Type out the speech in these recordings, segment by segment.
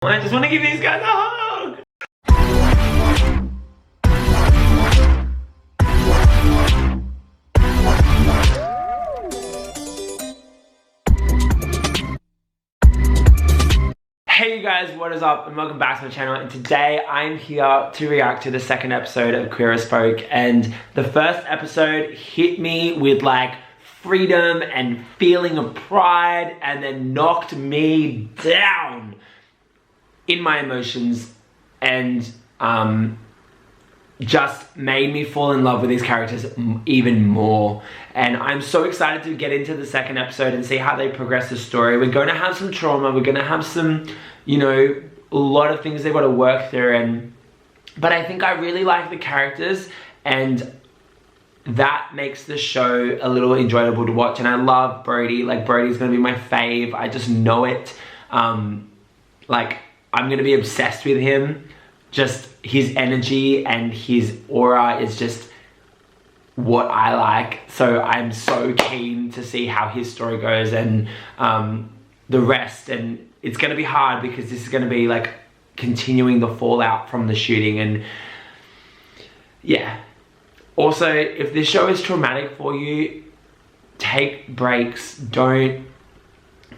I just want to give these guys a hug. Hey you guys, what is up and welcome back to my channel, and today I'm here to react to the second episode of CoreysCouch. And the first episode hit me with like freedom and feeling of pride, and then knocked me down in my emotions and just made me fall in love with these characters even more. And I'm so excited to get into the second episode and see how they progress the story. We're going to have some trauma, we're going to have some, you know, a lot of things they've got to work through, but I think I really like the characters, and that makes the show a little enjoyable to watch. And I love Brody. Like, Brody's gonna be my fave. I just know it. Like, I'm gonna be obsessed with him. Just his energy and his aura is just what I like. So I'm so keen to see how his story goes and the rest. And it's gonna be hard because this is gonna be like continuing the fallout from the shooting. And yeah. Also, if this show is traumatic for you, take breaks. Don't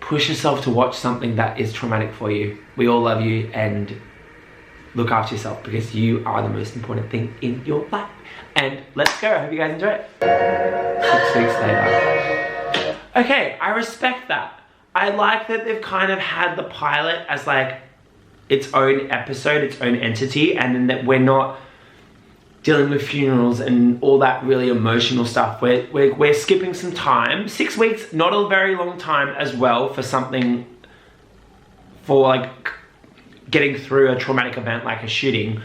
push yourself to watch something that is traumatic for you. We all love you, and look after yourself because you are the most important thing in your life. And let's go. I hope you guys enjoy it. 6 weeks later. Okay, I respect that. I like that they've kind of had the pilot as like its own episode, its own entity, and then that we're not dealing with funerals and all that really emotional stuff. We're skipping some time. 6 weeks, not a very long time as well for something, for like getting through a traumatic event like a shooting.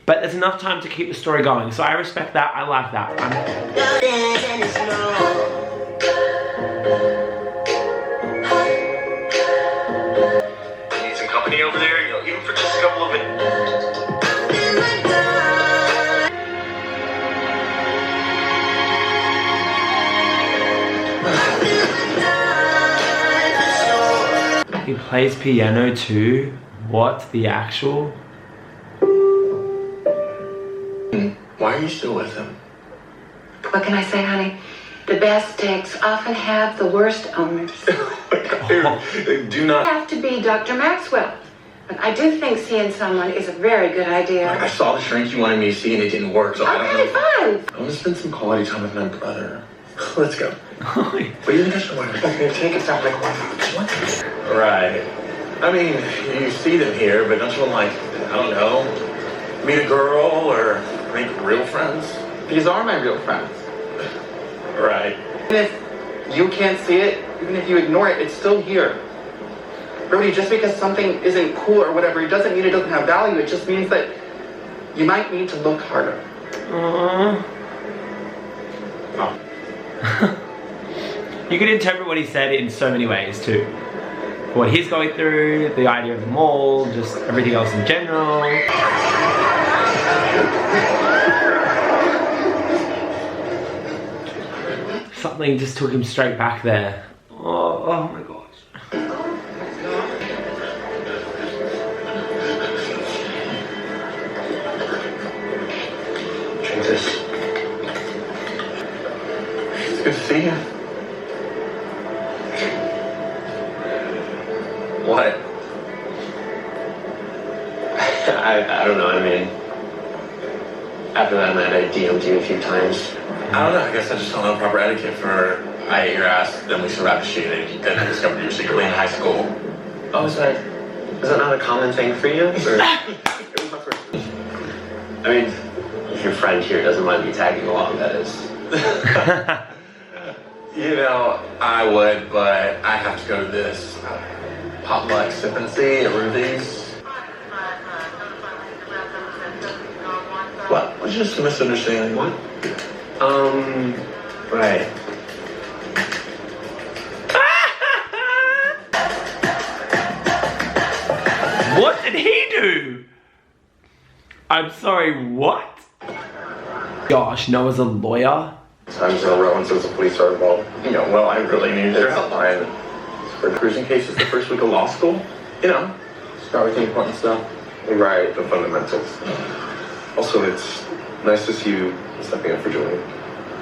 But there's enough time to keep the story going. So I respect that, I like that. Need some company over there, you know, even for just a couple of minutes. He plays piano too? What the actual? Why are you still with him? What can I say, honey? The best takes often have the worst owners. Do not. Have to be Dr. Maxwell. But I do think seeing someone is a very good idea. I saw the shrink you wanted me to see and it didn't work, so I don't know. Okay, fine. I want to spend some quality time with my brother. Let's go. What do you think I should wear? Okay, take it down like what? Right. I mean, you see them here, but don't you want, like, I don't know, meet a girl or make real friends? These are my real friends. Right. Even if you can't see it, even if you ignore it, it's still here. Brody, just because something isn't cool or whatever, it doesn't mean it doesn't have value. It just means that you might need to look harder. Aww. Oh. You can interpret what he said in so many ways too. What he's going through, the idea of the mall, just everything else in general. Something just took him straight back there. Oh my gosh. Drink this. It's good to see you. What? I don't know, I mean, after that night I DM'd you a few times. I don't know, I guess I just don't know proper etiquette for I ate your ass, then we survived the shooting, then I discovered you were secretly in high school. Oh, is that not a common thing for you? Or? It was my first. I mean, if your friend here doesn't mind me tagging along, that is. You know, I would, but I have to go to this potluck sip and see at Ruthie's. What? Was just a misunderstanding. What? Right. What did he do? I'm sorry, what? Gosh, Noah's a lawyer. Times in a row and since the police are involved. You know, well, I really needed their help. For cruising cases the first week of law school, you know, Start with the important stuff. Right, the fundamentals. Also, it's nice to see you stepping up for Julian.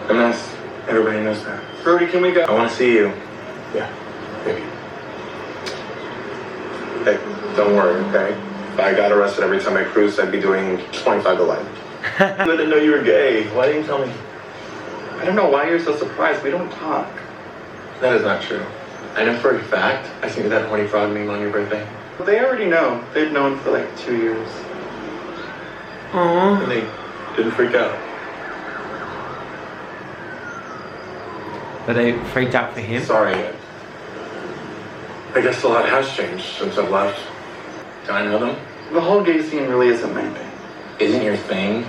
I'm nice. Everybody knows that. Brody, can we go? I want to see you. Yeah, maybe. Hey, don't worry, okay? If I got arrested every time I cruised, I'd be doing 25 to life. I didn't know you were gay. Why didn't you tell me? I don't know why you're so surprised. We don't talk. That is not true. I know for a fact I sent you that horny frog meme on your birthday. Well, they already know. They've known for like 2 years. Aww. And they didn't freak out. But they freaked out for him? Sorry. I guess a lot has changed since I've left. Can I know them? The whole gay scene really isn't my thing. Isn't your thing?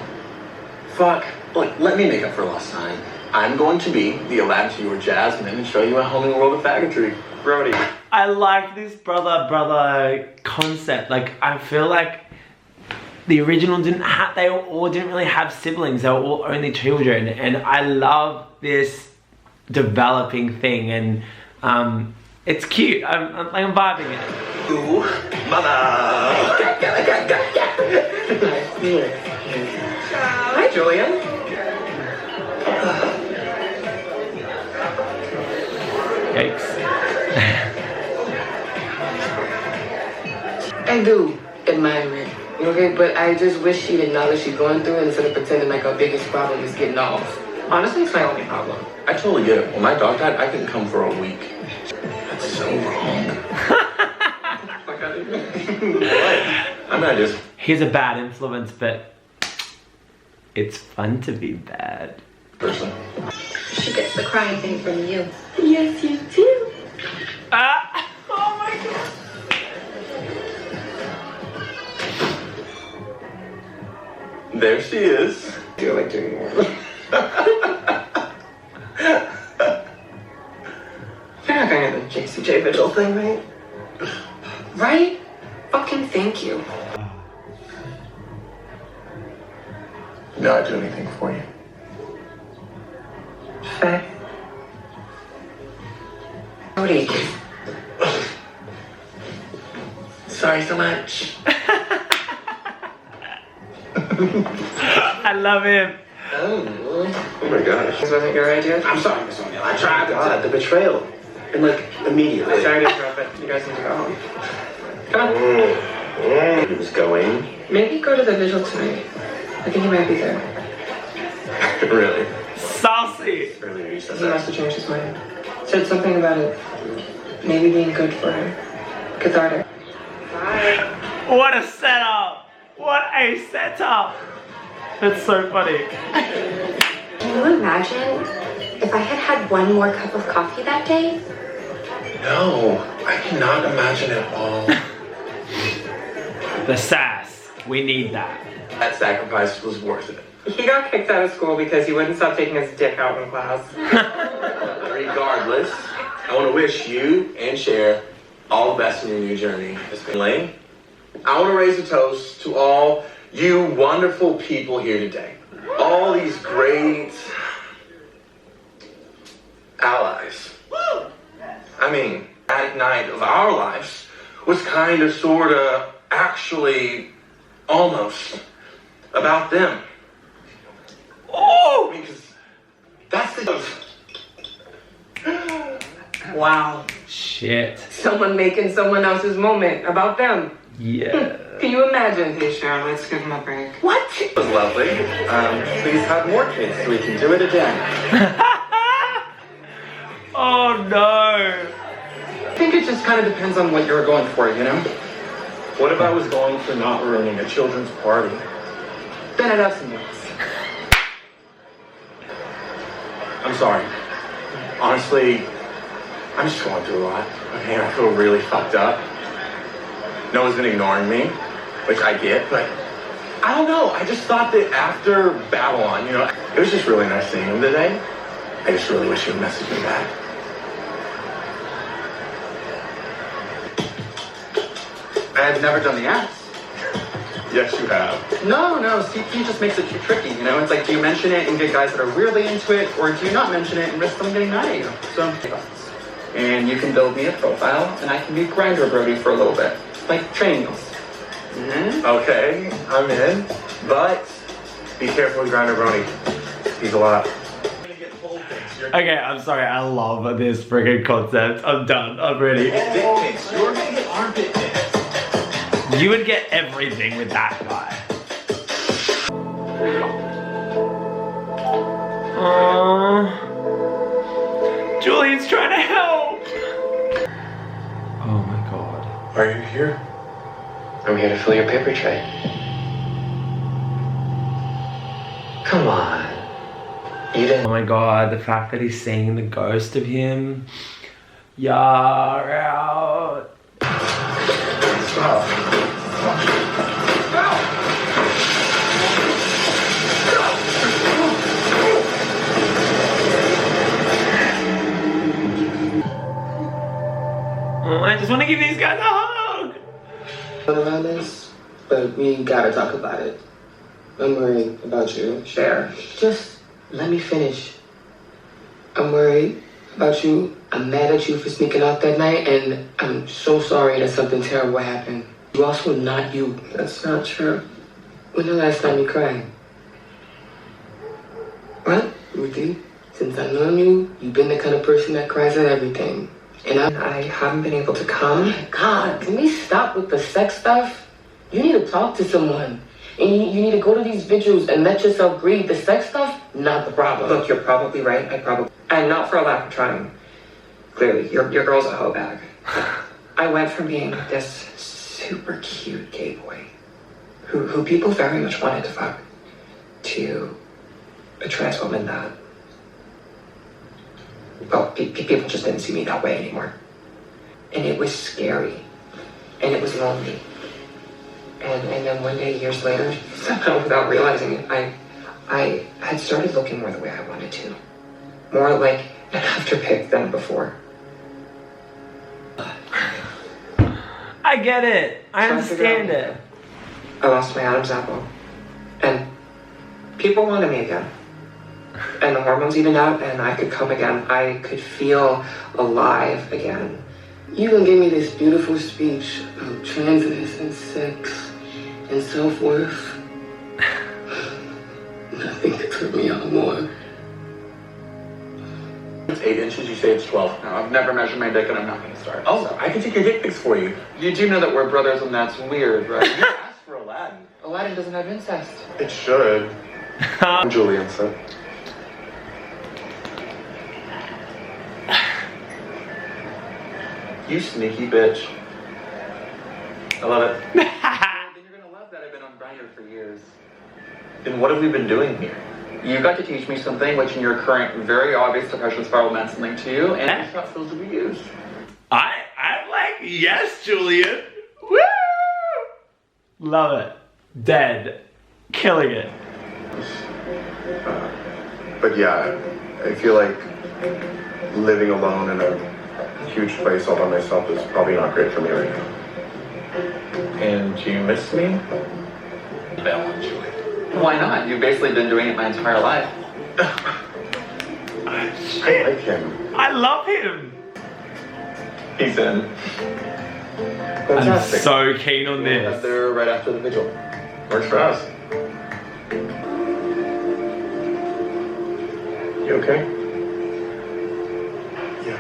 Fuck. Look, let me make up for lost time. I'm going to be the Aladdin to your Jasmine and show you a whole new world of faggotry. Brody. I like this brother concept. Like, I feel like the original they all didn't really have siblings. They were all only children. And I love this developing thing. And it's cute. I'm vibing it. Ooh, mama. Hi, Julian. Yikes. I do admire it, okay? But I just wish she'd acknowledge she's going through it instead of pretending like her biggest problem is getting off. Honestly, it's my only problem. I totally get it. When my dog died, I couldn't come for a week. That's so wrong. Like I didn't. What? I mean, I just. He's a bad influence, but it's fun to be bad. Person. She gets the crying thing from you. Yes, you do. Ah! Oh my god. There she is. I feel like doing more. You're not gonna do the JCJ Vigil thing, right? Right? Fucking thank you. No, I'd do anything for you. Fact. Brody. Sorry so much. I love him. Oh my gosh. This wasn't your idea? I'm sorry, Miss O'Neill. I tried. God, the betrayal. And like, immediately. Sorry to interrupt, but you guys need to go home. Come on. He was going. Maybe go to the vigil tonight. I think he might be there. Really? Saucy. Earlier you said He must that. have changed his mind. Said something about it maybe being good for him. Cathartic. Bye. What a setup. What a setup. It's so funny. Can you imagine if I had had one more cup of coffee that day? No, I cannot imagine at all. The sass. We need that. That sacrifice was worth it. He got kicked out of school because he wouldn't stop taking his dick out in class. Regardless, I want to wish you and Cher all the best in your new journey. It's been late. I want to raise a toast to all you wonderful people here today. All these great allies. I mean, that night of our lives was kind of, sort of, actually, almost about them. Oh! Because that's the... Wow. Shit. Someone making someone else's moment about them. Yeah. Can you imagine? Hey, Cheryl, let's give him a break. What? It was lovely. Please have more kids so we can do it again. Oh no. I think it just kind of depends on what you're going for, you know? What if I was going for not ruining a children's party? Then I'd have some notes. I'm sorry. Honestly, I'm just going through a lot. Okay, I feel really fucked up. No one's been ignoring me, which I get, but I don't know. I just thought that after Babylon, you know, it was just really nice seeing him today. I just really wish he would message me back. I've never done the apps. Yes, you have. No, CP just makes it too tricky, you know? It's like, do you mention it and get guys that are really into it, or do you not mention it and risk them getting mad at you? So, and you can build me a profile, and I can be Grindr Brody for a little bit. Like training wheels. Okay, I'm in. But be careful with Grinder Brony. He's a lot. Okay, I'm sorry. I love this friggin' concept. I'm done. I'm ready. You're gonna get armpit pics. You would get everything with that guy. Julian's trying to help. Oh my god. Are you here? I'm here to fill your paper tray. Come on. You didn't. Oh my god, the fact that he's seeing the ghost of him. Yar out. Stop. Oh, I just want to give these guys a hug. Around this, but we gotta talk about it. I'm worried about you. Share. Just let me finish. I'm worried about you. I'm mad at you for sneaking out that night, and I'm so sorry that something terrible happened. You also not you. That's not true. When the last time you cried? What, Ruthie? Since I've known you, you've been the kind of person that cries at everything. And I haven't been able to come. Oh my God, can we stop with the sex stuff? You need to talk to someone. And you need to go to these vigils and let yourself breathe. The sex stuff, not the problem. Look, you're probably right. And not for a lack of trying. Clearly, your girl's a hoe bag. I went from being this super cute gay boy who people very much wanted to fuck to a trans woman that, well, people just didn't see me that way anymore. And it was scary. And it was lonely. And then one day, years later, somehow without realizing it, I had started looking more the way I wanted to. More like an afterpick than before. I get it. I understand it. I lost my Adam's apple. And people wanted me again. And the hormones evened out, and I could come again. I could feel alive again. You gonna give me this beautiful speech about transness and sex and self-worth. Nothing could trip me out more. It's 8 inches, you say it's 12. No, I've never measured my dick, and I'm not gonna start. Oh, so. I can take your dick pics for you. You do know that we're brothers, and that's weird, right? You asked for Aladdin. Aladdin doesn't have incest. It should. I'm Julian, so. You sneaky bitch. I love it. Then you're gonna love that I've been on Grindr for years. Then what have we been doing here? You got to teach me something which in your current very obvious depression spiral meant something to you, and it's not supposed to be used. I'm like, yes, Julian. Woo! Love it. Dead. Killing it. But yeah, I feel like living alone in a huge place all by myself is probably not great for me right now. And do you miss me? Belle and Julie. Why not? You've basically been doing it my entire life. I like him. I love him. He's in. I'm Fantastic. so keen on We'll head this. there right after the vigil. Works for us. You okay? Yeah.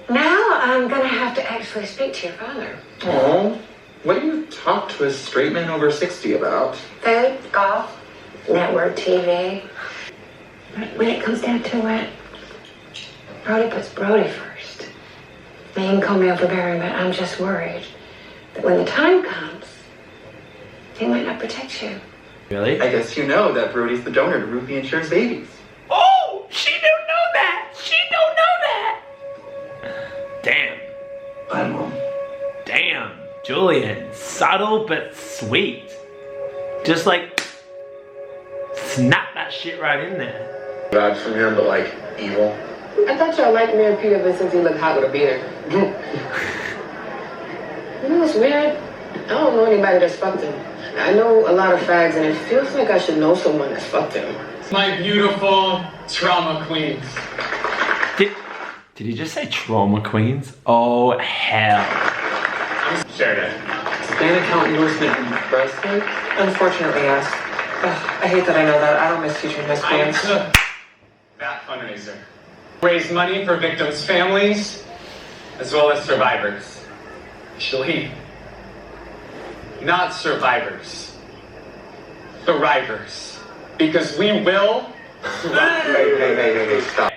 Now I'm gonna have to actually speak to your father. Oh, what do you talk to a straight man over 60 about? Food, golf, network TV. When it comes down to it, Brody puts Brody first. Now, you can call me overbearing, but I'm just worried that when the time comes, he might not protect you. Really? I guess you know that Brody's the donor to Ruthie Insurance Babies. Oh, she don't know that. She don't know that. Damn. Bye, Mom. Damn. Julian. Subtle but sweet. Just like snap that shit right in there. Vibes from him, but like evil. I thought y'all liked me and Peter ever since he looked hot with a beard. You know what's weird? I don't know anybody that's fucked him. I know a lot of fags, and it feels like I should know someone that's fucked him. My beautiful trauma queens. Did he just say trauma queens? Oh hell. Sheridan. bank account endorsement bracelet? Unfortunately, yes. Ugh, I hate that I know that. I don't miss teaching Miss I Vance. took that fundraiser. Raise money for victims' families, as well as survivors. Actually, not survivors. Thrivers. Because we will thrive. Hey, stop.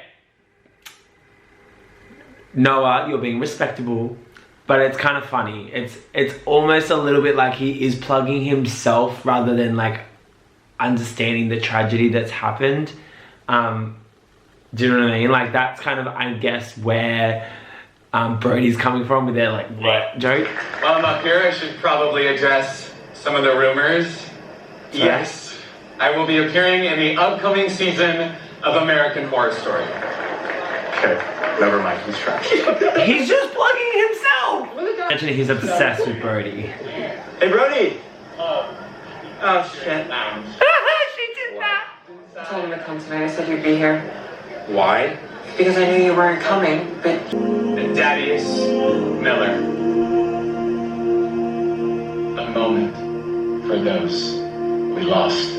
Noah, you're being respectable, but it's kind of funny. It's almost a little bit like he is plugging himself rather than like understanding the tragedy that's happened. Do you know what I mean? Like that's kind of, I guess, where Brodie's coming from with their like what joke. While I'm up here, I should probably address some of the rumors. Sorry? Yes, I will be appearing in the upcoming season of American Horror Story. Okay, never mind, he's trash. He's just plugging himself. Actually, he's obsessed with Brodie. Hey, Brodie! Oh, shit. She did that. I told him to come tonight. I said you'd be here. Why? Because I knew you weren't coming, but... And Daddy's Miller. A moment for those we lost.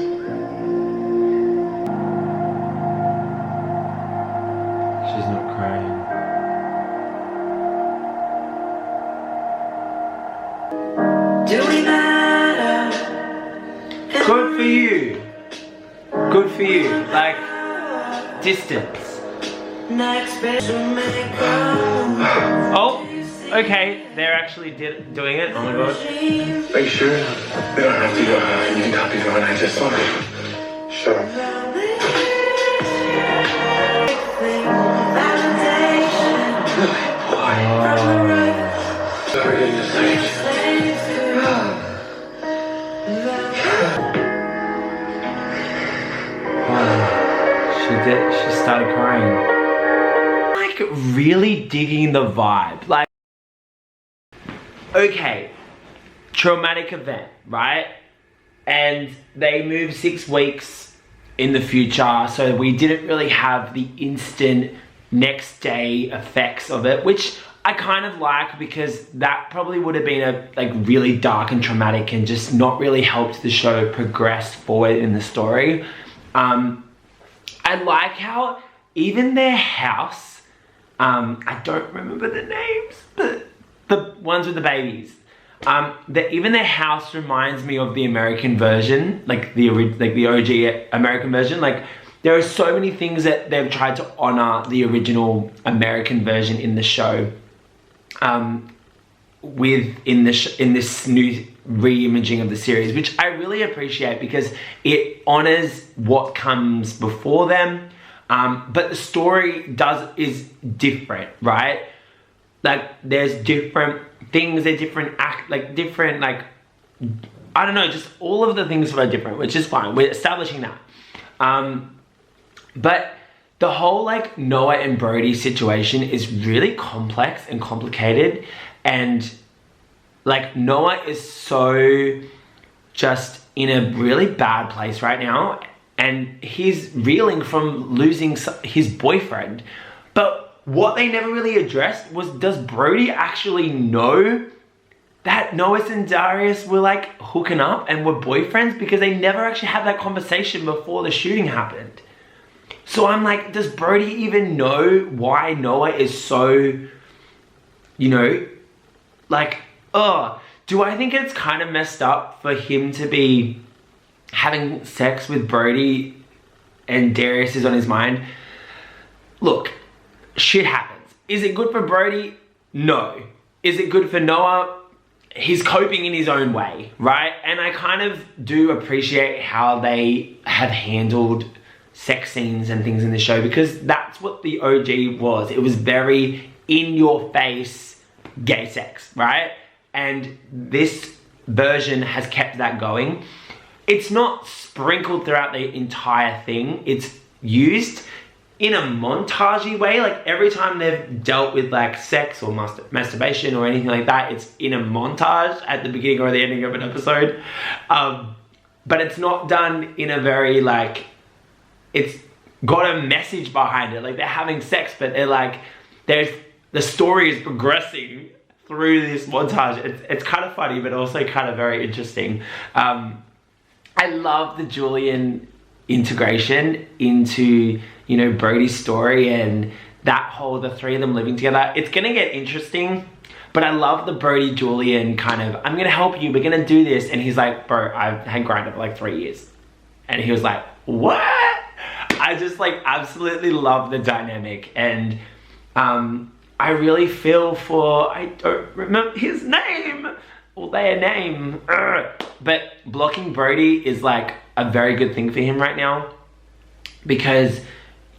She's not crying. Good for you. Good for you. Like, distance. Oh, okay. They're actually doing it. Oh my god. Are you sure? They don't have to go. You can copy them and I just want to. Shut up. Sorry, just She started crying. Like really digging the vibe. Like, okay, traumatic event, right? And they moved 6 weeks in the future, so we didn't really have the instant next day effects of it, which I kind of like because that probably would have been a like really dark and traumatic and just not really helped the show progress forward in the story. I like how even their house, I don't remember the names, but the ones with the babies, even their house reminds me of the American version, like the OG American version. Like there are so many things that they've tried to honor the original American version in the show, in this new re-imaging of the series, which I really appreciate because it honors what comes before them, but the story is different, right? Like there's different things, they're different I don't know, just all of the things are different, which is fine. We're establishing that. But the whole like Noah and Brodie situation is really complex and complicated, and like Noah is so just in a really bad place right now, and he's reeling from losing his boyfriend. But what they never really addressed was, does Brodie actually know that Noah and Darius were like hooking up and were boyfriends? Because they never actually had that conversation before the shooting happened. So I'm like, does Brodie even know why Noah is so, you know, like, do I think it's kind of messed up for him to be having sex with Brodie and Darius is on his mind? Look, shit happens. Is it good for Brodie? No. Is it good for Noah? He's coping in his own way, right? And I kind of do appreciate how they have handled sex scenes and things in the show, because that's what the OG was. It was very in your face gay sex, right? And this version has kept that going. It's not sprinkled throughout the entire thing. It's used in a montagey way. Like every time they've dealt with like sex or masturbation or anything like that, it's in a montage at the beginning or the ending of an episode. But it's not done in a very like, it's got a message behind it. Like they're having sex, but they're like, the story is progressing through this montage. It's kind of funny, but also kind of very interesting. I love the Julian integration into, you know, Brodie's story and that whole, the three of them living together. It's gonna get interesting, but I love the Brodie Julian kind of, I'm gonna help you, we're gonna do this. And he's like, bro, I've had grinded for like 3 years. And he was like, what? I just like absolutely love the dynamic. And I really feel for, I don't remember his name or their name. But blocking Brodie is like a very good thing for him right now, because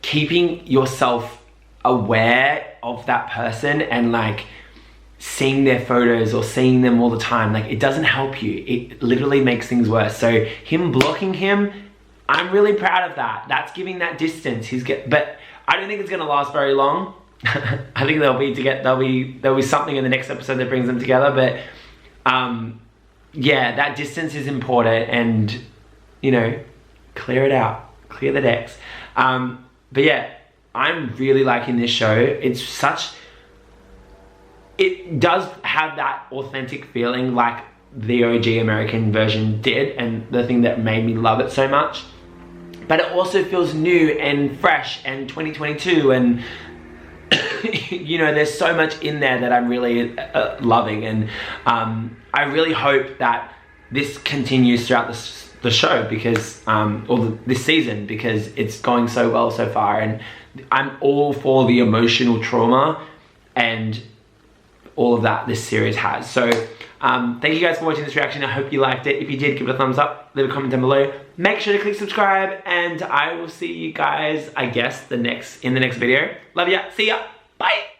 keeping yourself aware of that person and like seeing their photos or seeing them all the time, like it doesn't help you. It literally makes things worse. So him blocking him, I'm really proud of that. That's giving that distance. But I don't think it's gonna last very long. I think there'll be something in the next episode that brings them together. But yeah, that distance is important, and you know, clear it out, clear the decks. But yeah, I'm really liking this show. It does have that authentic feeling like the OG American version did, and the thing that made me love it so much. But it also feels new and fresh and 2022, and you know, there's so much in there that I'm really loving, and I really hope that this continues throughout the show, because this season, because it's going so well so far, and I'm all for the emotional trauma and all of that this series has. So thank you guys for watching this reaction. I hope you liked it. If you did, give it a thumbs up, leave a comment down below. Make sure to click subscribe, and I will see you guys, I guess, in the next video. Love ya. See ya. Bye.